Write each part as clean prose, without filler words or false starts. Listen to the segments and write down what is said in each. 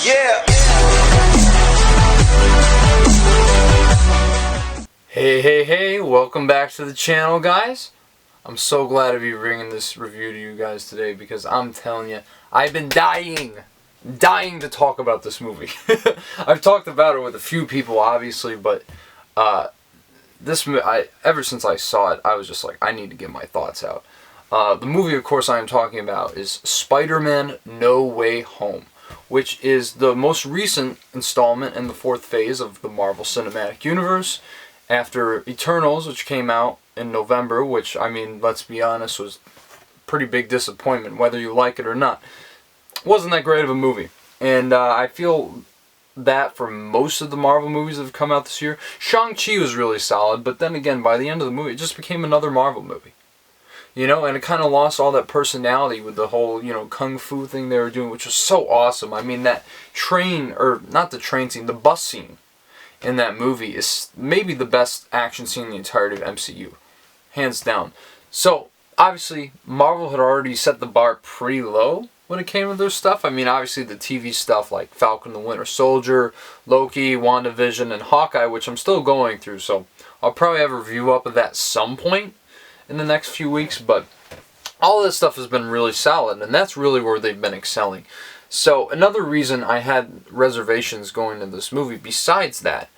Yeah. Hey, welcome back to the channel, guys. I'm so glad to be bringing this review to you guys today because I'm telling you, I've been dying to talk about this movie. I've talked about it with a few people, obviously, but ever since I saw it, I was just like, I need to get my thoughts out. The movie, of course, I am talking about is Spider-Man No Way Home, which is the most recent installment in the fourth phase of the Marvel Cinematic Universe, after Eternals, which came out in November, which, I mean, let's be honest, was a pretty big disappointment, whether you like it or not. It wasn't that great of a movie. And I feel that for most of the Marvel movies that have come out this year. Shang-Chi was really solid, but then again, by the end of the movie, it just became another Marvel movie. You know, and it kind of lost all that personality with the whole, kung fu thing they were doing, which was so awesome. I mean, that train, or not the train scene, the bus scene in that movie is maybe the best action scene in the entirety of MCU. Hands down. So, obviously, Marvel had already set the bar pretty low when it came to their stuff. I mean, obviously, the TV stuff like Falcon the Winter Soldier, Loki, WandaVision, and Hawkeye, which I'm still going through, so I'll probably have a review up of that some point in the next few weeks, but all this stuff has been really solid, and that's really where they've been excelling. So another reason I had reservations going into this movie, besides that,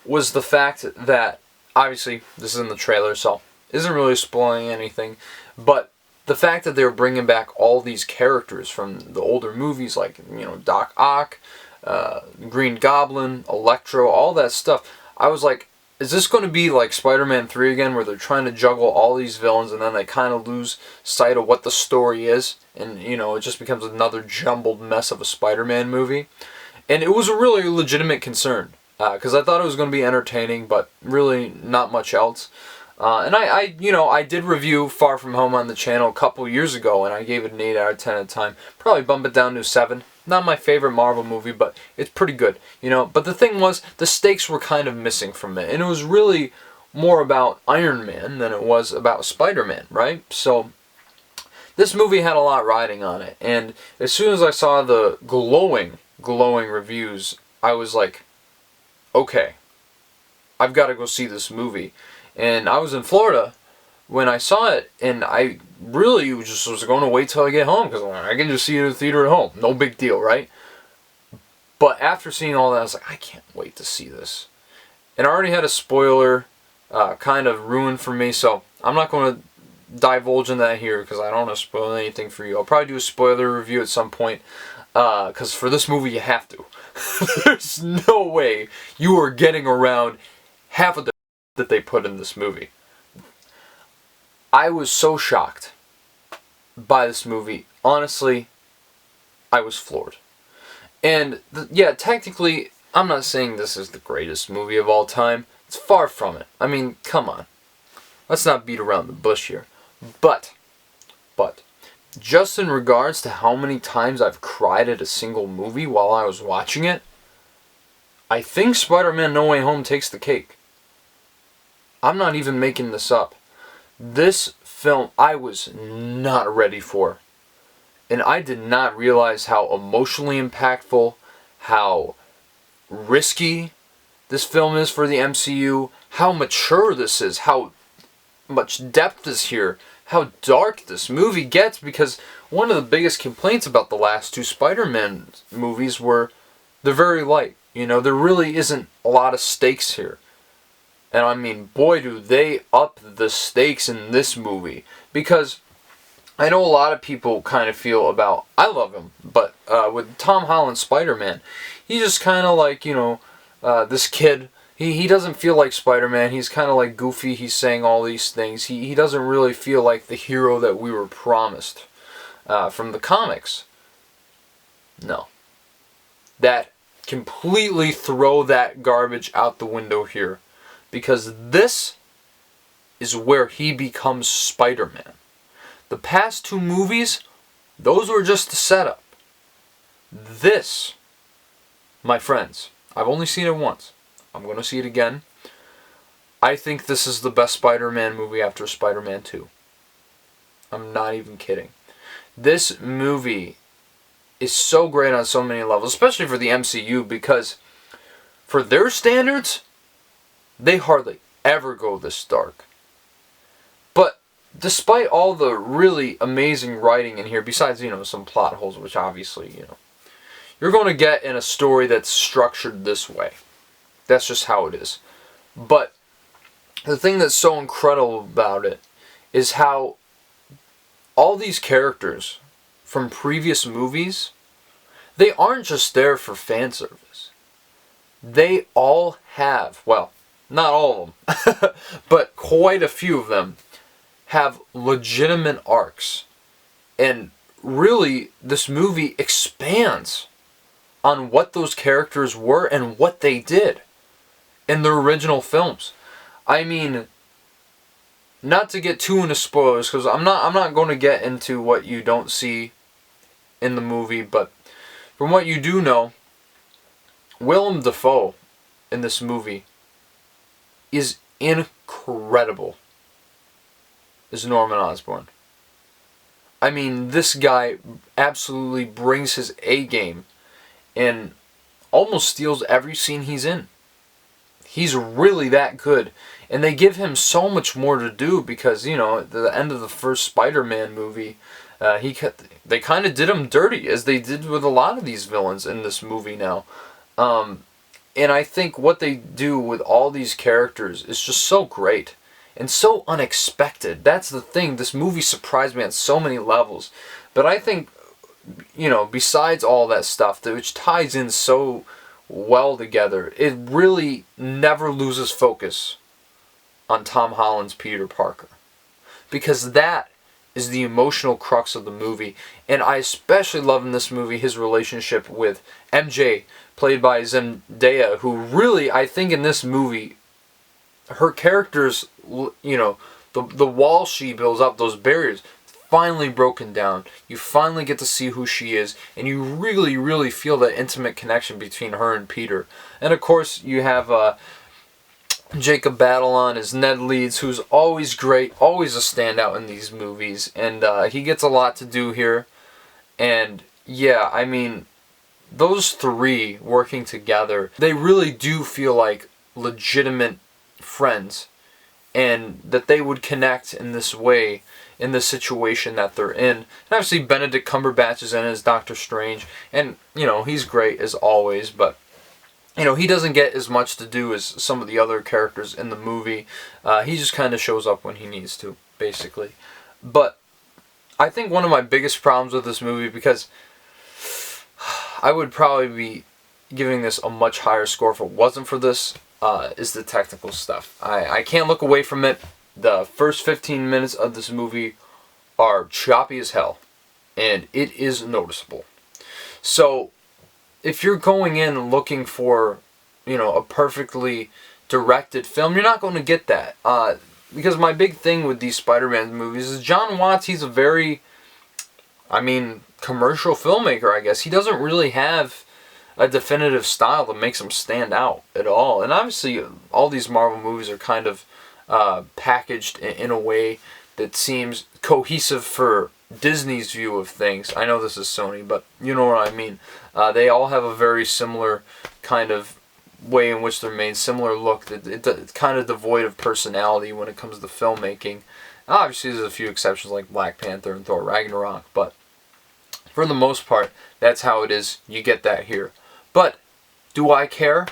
was the fact that, obviously, this is in the trailer, so isn't really spoiling anything, but the fact that they were bringing back all these characters from the older movies, like, Doc Ock, Green Goblin, Electro, all that stuff, I was like, is this going to be like Spider-Man 3 again, where they're trying to juggle all these villains and then they kind of lose sight of what the story is, and, it just becomes another jumbled mess of a Spider-Man movie? And it was a really legitimate concern, because I thought it was going to be entertaining, but really not much else. And I did review Far From Home on the channel a couple years ago, and I gave it an 8 out of 10 at the time. Probably bump it down to a 7. Not my favorite Marvel movie, but it's pretty good, But the thing was, the stakes were kind of missing from it, and it was really more about Iron Man than it was about Spider-Man, right? So this movie had a lot riding on it, and as soon as I saw the glowing reviews, I was like, okay, I've got to go see this movie. And I was in Florida when I saw it, and I really just was going to wait till I get home, because I can just see it in the theater at home. No big deal, right? But after seeing all that, I was like, I can't wait to see this. And I already had a spoiler kind of ruined for me, so I'm not going to divulge in that here, because I don't want to spoil anything for you. I'll probably do a spoiler review at some point, because for this movie you have to. There's no way you are getting around half of the that they put in this movie. I was so shocked by this movie. Honestly, I was floored. And yeah, technically, I'm not saying this is the greatest movie of all time. It's far from it. I mean, come on. Let's not beat around the bush here. But, just in regards to how many times I've cried at a single movie while I was watching it, I think Spider-Man No Way Home takes the cake. I'm not even making this up. This film I was not ready for. And I did not realize how emotionally impactful, how risky this film is for the MCU, how mature this is, how much depth is here, how dark this movie gets, because one of the biggest complaints about the last two Spider-Man movies were they're very light. There really isn't a lot of stakes here. And I mean, boy, do they up the stakes in this movie. Because I know a lot of people kind of feel about, I love him, but with Tom Holland's Spider-Man, he's just kind of like, this kid. He doesn't feel like Spider-Man. He's kind of like goofy. He's saying all these things. He doesn't really feel like the hero that we were promised from the comics. No. That completely throw that garbage out the window here. Because this is where he becomes Spider-Man. The past two movies, those were just the setup. This, my friends, I've only seen it once. I'm going to see it again. I think this is the best Spider-Man movie after Spider-Man 2. I'm not even kidding. This movie is so great on so many levels, especially for the MCU, because for their standards, they hardly ever go this dark. But despite all the really amazing writing in here, besides, some plot holes, which obviously, you're going to get in a story that's structured this way. That's just how it is. But the thing that's so incredible about it is how all these characters from previous movies, they aren't just there for fan service. They all have, well, not all of them, but quite a few of them have legitimate arcs. And really, this movie expands on what those characters were and what they did in the original films. I mean, not to get too into spoilers, because I'm not going to get into what you don't see in the movie, but from what you do know, Willem Dafoe in this movie is incredible as Norman Osborn. I mean, this guy absolutely brings his A game and almost steals every scene he's in. He's really that good. And they give him so much more to do because, at the end of the first Spider-Man movie, they kind of did him dirty, as they did with a lot of these villains in this movie now. And I think what they do with all these characters is just so great and so unexpected. That's the thing. This movie surprised me on so many levels. But I think, besides all that stuff, which ties in so well together, it really never loses focus on Tom Holland's Peter Parker. Because that is the emotional crux of the movie. And I especially love in this movie his relationship with MJ, played by Zendaya, who really, I think in this movie, her character's, the wall she builds up, those barriers, finally broken down. You finally get to see who she is, and you really, really feel that intimate connection between her and Peter. And of course, you have Jacob Batalon as Ned Leeds, who's always great, always a standout in these movies, and he gets a lot to do here. And yeah, I mean, those three working together, they really do feel like legitimate friends, and that they would connect in this way in the situation that they're in. And obviously Benedict Cumberbatch is in as Doctor Strange, and he's great as always, but he doesn't get as much to do as some of the other characters in the movie. He just kind of shows up when he needs to, basically. But I think one of my biggest problems with this movie, because I would probably be giving this a much higher score if it wasn't for this, is the technical stuff. I can't look away from it. The first 15 minutes of this movie are choppy as hell, and it is noticeable. So, if you're going in looking for, a perfectly directed film, you're not going to get that. Because my big thing with these Spider-Man movies is Jon Watts, he's a very, commercial filmmaker, I guess. He doesn't really have a definitive style that makes him stand out at all. And obviously, all these Marvel movies are kind of packaged in a way that seems cohesive for Disney's view of things. I know this is Sony, but you know what I mean. They all have a very similar kind of way in which they're made, similar look. It's kind of devoid of personality when it comes to filmmaking. Obviously, there's a few exceptions like Black Panther and Thor Ragnarok, but for the most part, that's how it is. You get that here. But do I care?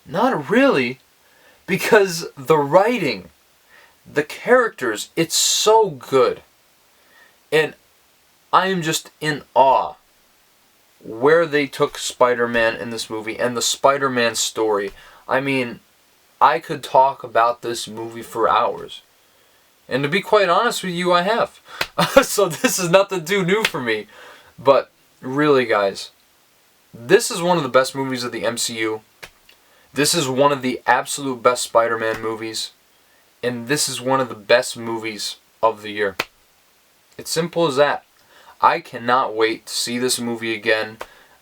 Not really, because the writing, the characters, it's so good. And I am just in awe where they took Spider-Man in this movie and the Spider-Man story. I mean, I could talk about this movie for hours. And to be quite honest with you, I have. So this is nothing too new for me. But really, guys, this is one of the best movies of the MCU. This is one of the absolute best Spider-Man movies. And this is one of the best movies of the year. It's simple as that. I cannot wait to see this movie again.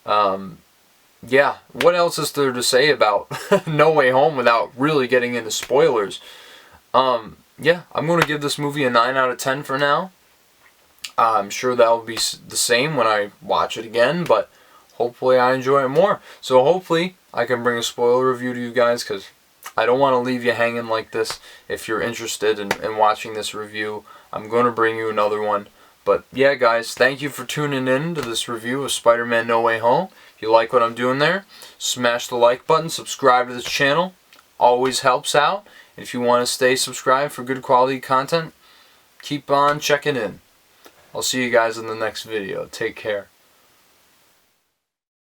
Yeah, what else is there to say about No Way Home without really getting into spoilers? Yeah, I'm going to give this movie a 9 out of 10 for now. I'm sure that'll be the same when I watch it again, but hopefully I enjoy it more. So hopefully I can bring a spoiler review to you guys, because I don't want to leave you hanging like this. If you're interested in watching this review, I'm going to bring you another one. But yeah, guys, thank you for tuning in to this review of Spider-Man No Way Home. If you like what I'm doing there, smash the like button, subscribe to this channel. Always helps out. If you want to stay subscribed for good quality content, keep on checking in. I'll see you guys in the next video. Take care.